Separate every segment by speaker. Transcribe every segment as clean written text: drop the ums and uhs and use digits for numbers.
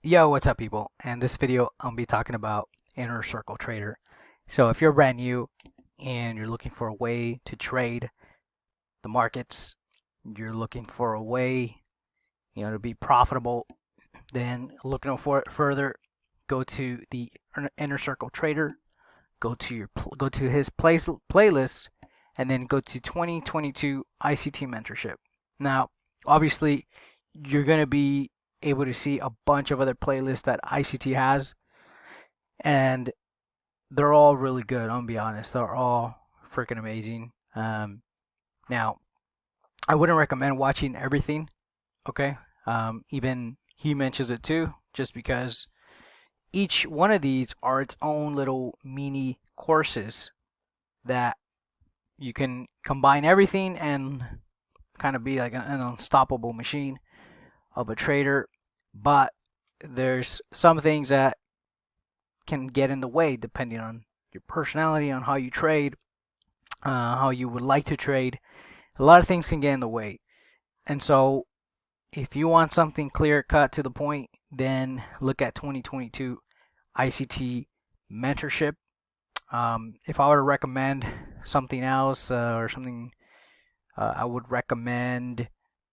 Speaker 1: Yo, what's up, people? And this video, I'll be talking about Inner Circle Trader. So, if you're brand new and you're looking for a way to trade the markets, you're looking for a way, to be profitable, then look no further. Go to the Inner Circle Trader. Go to his playlist, and then go to 2022 ICT Mentorship. Now, obviously, you're gonna be able to see a bunch of other playlists that ICT has, and they're all really good. I'm gonna be honest, they're all freaking amazing. Now, I wouldn't recommend watching everything. Okay, even he mentions it too, just because each one of these are its own little mini courses that you can combine everything and kind of be like an unstoppable machine of a trader. But there's some things that can get in the way depending on your personality, on how you trade, how you would like to trade. A lot of things can get in the way. And so if you want something clear cut to the point, then look at 2022 ICT Mentorship. If I were to recommend something else or something, I would recommend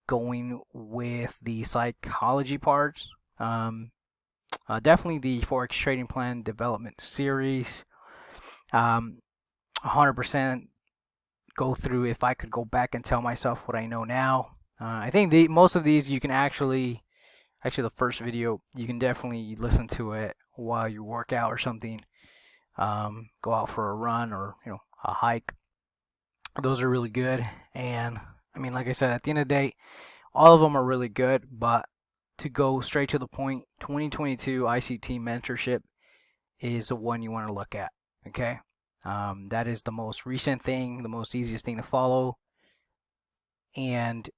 Speaker 1: going with the psychology parts. Definitely the Forex Trading Plan Development Series. 100% go through. If I could go back and tell myself what I know now, I think most of these you can actually the first video you can definitely listen to it while you work out or something. Go out for a run or a hike. Those are really good. And I mean, like I said, at the end of the day, all of them are really good. But to go straight to the point, 2022 ICT Mentorship is the one you want to look at. Okay, that is the most recent thing, the most easiest thing to follow, and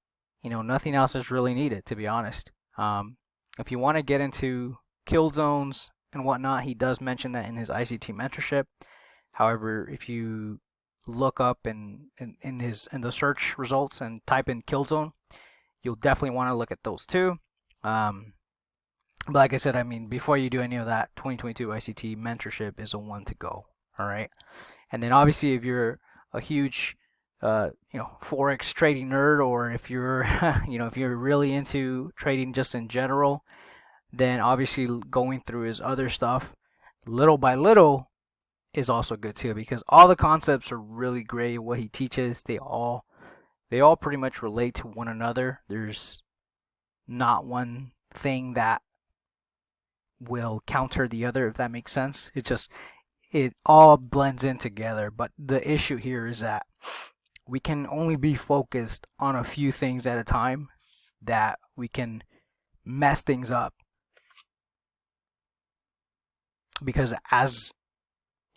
Speaker 1: nothing else is really needed, to be honest. If you want to get into Killzones and whatnot, he does mention that in his ICT Mentorship. However, if you look up in the search results and type in Killzone, you'll definitely want to look at those too. But like I said, I mean, before you do any of that, 2022 ICT Mentorship is a one to go. All right, and then obviously if you're a huge forex trading nerd, or if you're if you're really into trading just in general, then obviously going through his other stuff little by little is also good too, because all the concepts are really great. What he teaches, they all pretty much relate to one another. There's not one thing that will counter the other, if that makes sense. It all blends in together. But the issue here is that we can only be focused on a few things at a time, that we can mess things up. Because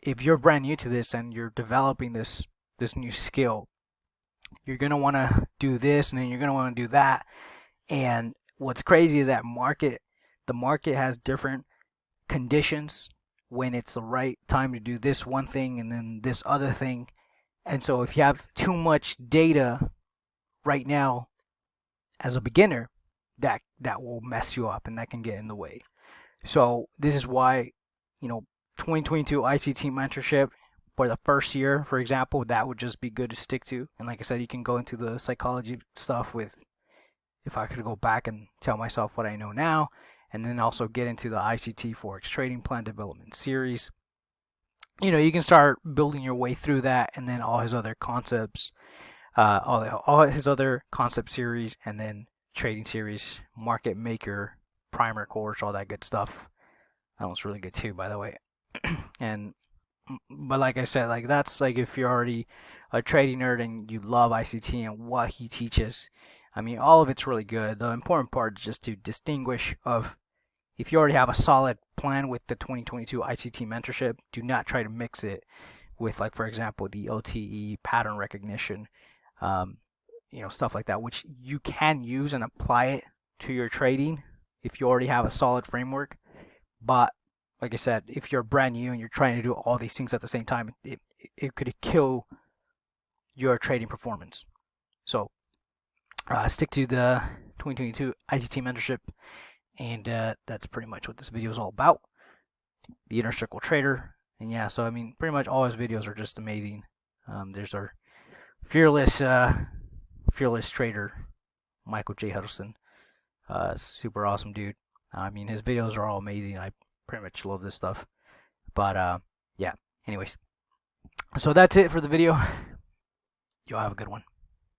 Speaker 1: if you're brand new to this and you're developing this new skill, you're going to want to do this and then you're going to want to do that. And what's crazy is that the market has different conditions when it's the right time to do this one thing and then this other thing. And so if you have too much data right now as a beginner, that will mess you up and that can get in the way. So this is why 2022 ICT Mentorship for the first year, for example, that would just be good to stick to. And like I said, you can go into the psychology stuff with, if I could go back and tell myself what I know now, and then also get into the ICT Forex Trading Plan Development Series. You can start building your way through that, and then all his other concepts, all his other concept series, and then trading series, market maker, primer course, all that good stuff. That one's really good too, by the way. But like I said, like that's like if you're already a trading nerd and you love ICT and what he teaches. I mean, all of it's really good. The important part is just to distinguish of, if you already have a solid plan with the 2022 ICT Mentorship, do not try to mix it with, like, for example, the OTE, pattern recognition, stuff like that, which you can use and apply it to your trading if you already have a solid framework. But like I said, if you're brand new and you're trying to do all these things at the same time, it could kill your trading performance. So stick to the 2022 ICT Mentorship And that's pretty much what this video is all about. The Inner Circle Trader. And yeah, so I mean, pretty much all his videos are just amazing. There's our fearless trader, Michael J. Huddleston. Super awesome dude. I mean, his videos are all amazing. I pretty much love this stuff. But yeah, anyways. So that's it for the video. Y'all have a good one.